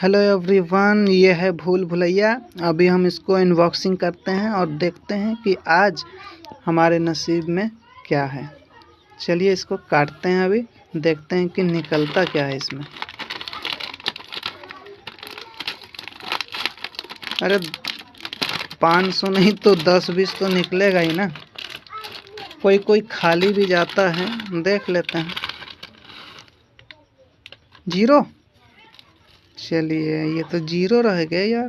Hello everyone, ये है भूल भुलैया। अभी हम इसको अनबॉक्सिंग करते हैं और देखते हैं कि आज हमारे नसीब में क्या है। चलिए इसको काटते हैं, अभी देखते हैं कि निकलता क्या है इसमें। अरे 500 नहीं तो 10-20 तो निकलेगा ही ना। कोई कोई खाली भी जाता है, देख लेते हैं। 0। चलिए ये तो 0 रह गया यार।